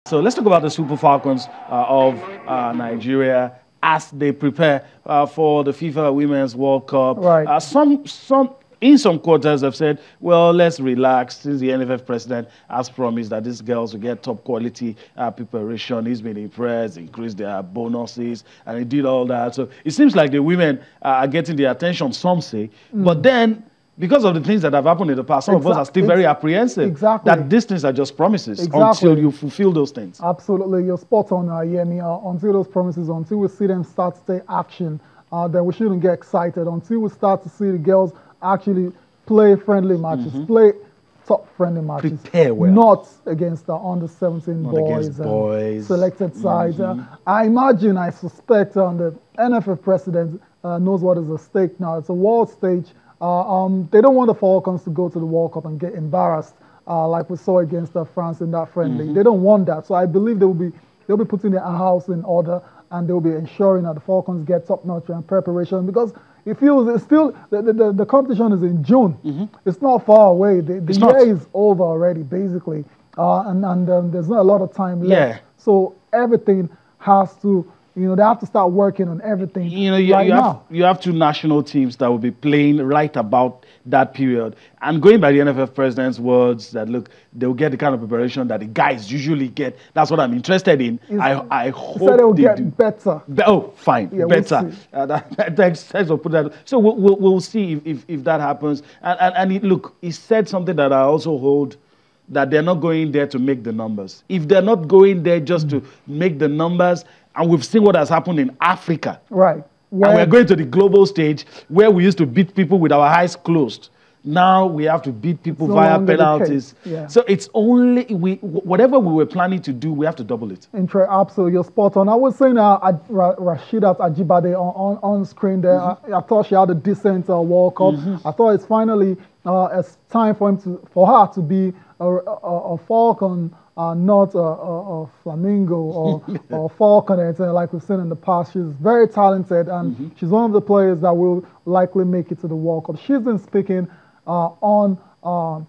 So let's talk about the Super Falcons of Nigeria as they prepare for the FIFA Women's World Cup. Right. In some quarters have said, well, let's relax since the NFF president has promised that these girls will get top quality preparation. He's been impressed, increased their bonuses, and he did all that. So it seems like the women are getting the attention, some say. But then, because of the things that have happened in the past, some of us are still very apprehensive that these things are just promises until you fulfill those things. Absolutely. You're spot on, Yemi. Until those promises, until we see them start to take action, then we shouldn't get excited. Until we start to see the girls actually play friendly matches, play top friendly matches. Prepare well. Not against the under-17 boys, selected sides. I suspect the NFF president knows what is at stake now. It's a world stage. They don't want the Falcons to go to the World Cup and get embarrassed like we saw against France in that friendly. They don't want that. So I believe they'll be putting their house in order, and they'll be ensuring that the Falcons get top-notch preparation, because it feels it's still the competition is in June. It's not far away. The year is over already, basically, and there's not a lot of time left. So everything has to. They have to start working on everything you have two national teams that will be playing right about that period. And going by the NFF president's words that, look, they'll get the kind of preparation that the guys usually get. That's what I'm interested in. I hope they'll get better. Oh, fine, better. Thanks for putting that. So we'll see if that happens. And look, he said something that I also hold, that they're not going there to make the numbers. If they're not going there just to make the numbers, and we've seen what has happened in Africa. Right. And we're going to the global stage where we used to beat people with our eyes closed. Now we have to beat people via penalties. So it's only, whatever we were planning to do, we have to double it. Absolutely, you're spot on. I was saying Rasheedat Ajibade on screen there. I thought she had a decent World Cup. I thought it's finally it's time for her to be a Falcon, not a flamingo or falconet, like we've seen in the past. She's very talented, and she's one of the players that will likely make it to the World Cup. She's been speaking on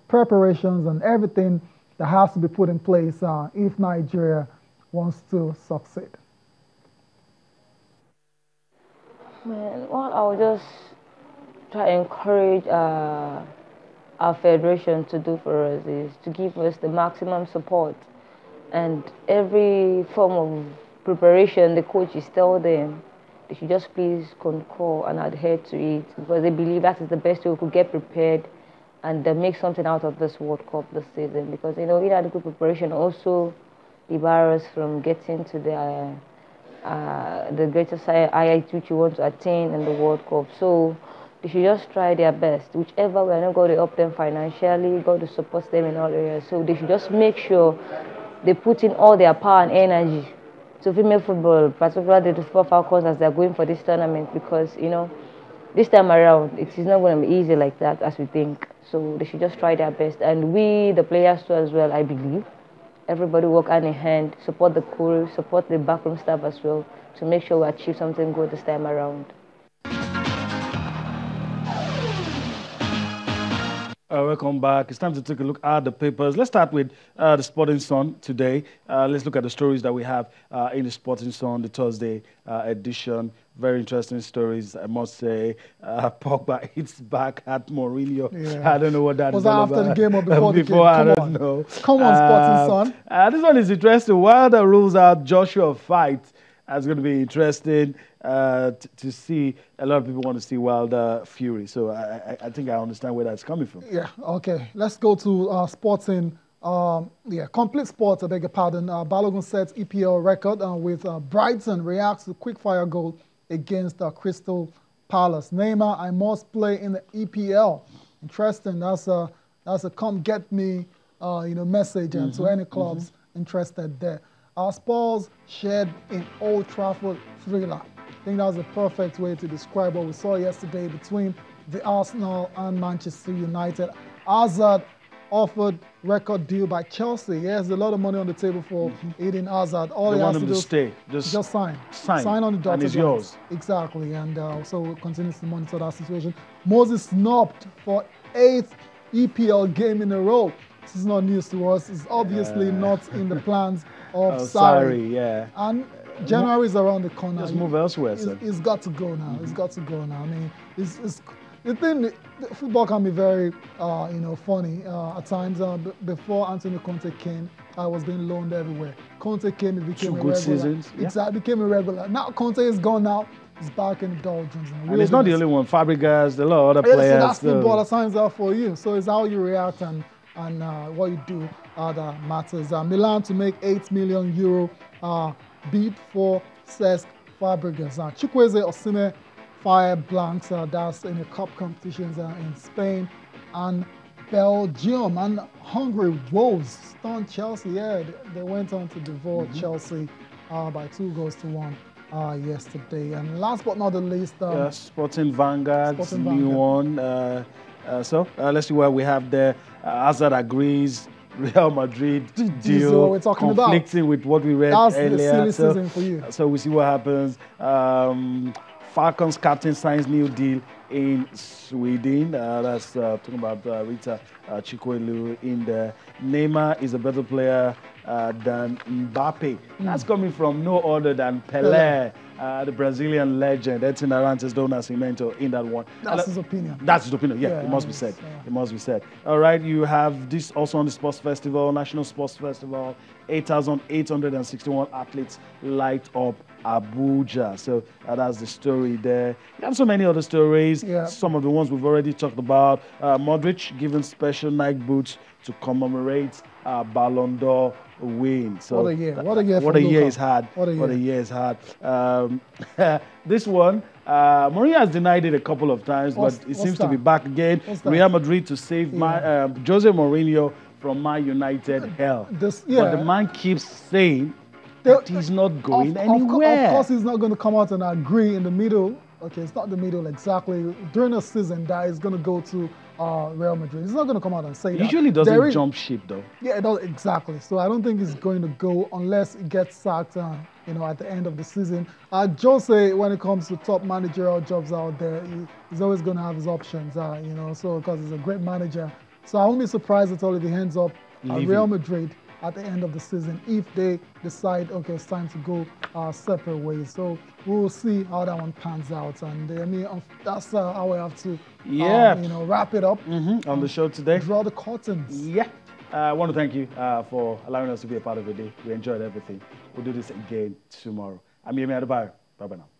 preparations and everything that has to be put in place if Nigeria wants to succeed. Well, I'll just try to encourage our federation to do for us is to give us the maximum support, and every form of preparation the coaches tell them, they should just please concur and adhere to it, because they believe that is the best way we could get prepared and make something out of this World Cup this season. Because inadequate preparation also debar us from getting to the greatest height which you want to attain in the World Cup. So they should just try their best. Whichever we are not going to help them financially, going to support them in all areas. So they should just make sure they put in all their power and energy to female football, particularly the Super Falcons, as they're going for this tournament, because this time around it is not going to be easy like that as we think. So they should just try their best, and we, the players too, as well. I believe everybody work hand in hand, support the crew, support the backroom staff as well, to make sure we achieve something good this time around. Welcome back. It's time to take a look at the papers. Let's start with the Sporting Sun today. Let's look at the stories that we have in the Sporting Sun, the Thursday edition. Very interesting stories, I must say. Pogba hits back at Mourinho. I don't know what that was is all after about. the game or before the game? I don't know. Come on, Sporting Sun. This one is interesting. Wilder rules out Joshua fight. That's going to be interesting to see. A lot of people want to see Wilder Fury. So I think I understand where that's coming from. Yeah, okay. Let's go to Sporting. Complete Sports, I beg your pardon. Balogun sets EPL record with Brighton reacts to quick-fire goal against Crystal Palace. Neymar, I must play in the EPL. Interesting. That's a come get me message to any clubs interested there. Spurs shared in Old Trafford thriller. I think that was a perfect way to describe what we saw yesterday between the Arsenal and Manchester United. Hazard offered record deal by Chelsea. Yes, a lot of money on the table for Eden Hazard. All they he want has him to do to stay. Just sign. Sign on the dotted and it's line. yours. Exactly, and so continues to monitor that situation. Moses snubbed for 8th EPL game in a row. This is not news to us. It's obviously not in the plans of Sarri, yeah. And January is around the corner. Just move elsewhere, sir. He's got to go now. He's got to go now. I mean, the thing, football can be very, funny at times. Before Antonio Conte came, I was being loaned everywhere. Conte came, he became a regular. 2 good seasons. Exactly, became a regular. Now Conte is gone now. He's back in the doldrums. And it's not the only one. Fabregas, a lot of other players. So that's football. The signs are for you. So it's how you react and what you do that matters. Milan to make €8 million bid for Cesc Fabregas. Chukwueze Osimhen fire blanks. That's in the cup competitions in Spain and Belgium and Hungary. Wolves stunned Chelsea. Yeah, they went on to devour Chelsea by 2-1 yesterday. And last but not the least, Sporting Vanguard, new one. So let's see what we have there. Hazard agrees. Real Madrid deal conflicting with what we read earlier. That's the silly season for you. So we see what happens. Falcons captain signs new deal in Sweden. That's talking about Rita Chikwelu in there. Neymar is a better player than Mbappe. That's coming from no other than Pelé. The Brazilian legend, Edson Arantes do Nascimento in that one. That's his opinion. That's his opinion, yeah, it must be said. It must be said. All right, you have this also on the Sports Festival, National Sports Festival, 8,861 athletes light up Abuja. So that's the story there. We have so many other stories. Some of the ones we've already talked about. Modric given special Nike boots to commemorate Ballon d'Or win. So what a year! What a year! What a year is hard. What a year is hard. This one, Mourinho has denied it a couple of times, but it seems to be back again. Real Madrid to save Jose Mourinho from Man United hell. But the man keeps saying that he's not going anywhere. Of course, he's not going to come out and agree in the middle. Okay, it's not the middle exactly. During a season that is going to go to Real Madrid. He's not going to come out and say that. Usually doesn't jump ship though. Yeah, it does, exactly. So I don't think he's going to go unless he gets sacked, at the end of the season. Jose, when it comes to top managerial jobs out there, he's always going to have his options, so because he's a great manager. So I won't be surprised at all if he ends up at Real Madrid at the end of the season if they decide, okay, it's time to go separate ways. So we'll see how that one pans out. And that's how we have to, wrap it up on the show today. Draw the curtains. Yeah. I want to thank you for allowing us to be a part of the day. We enjoyed everything. We'll do this again tomorrow. I'm Yemi Adebayo. Bye-bye now.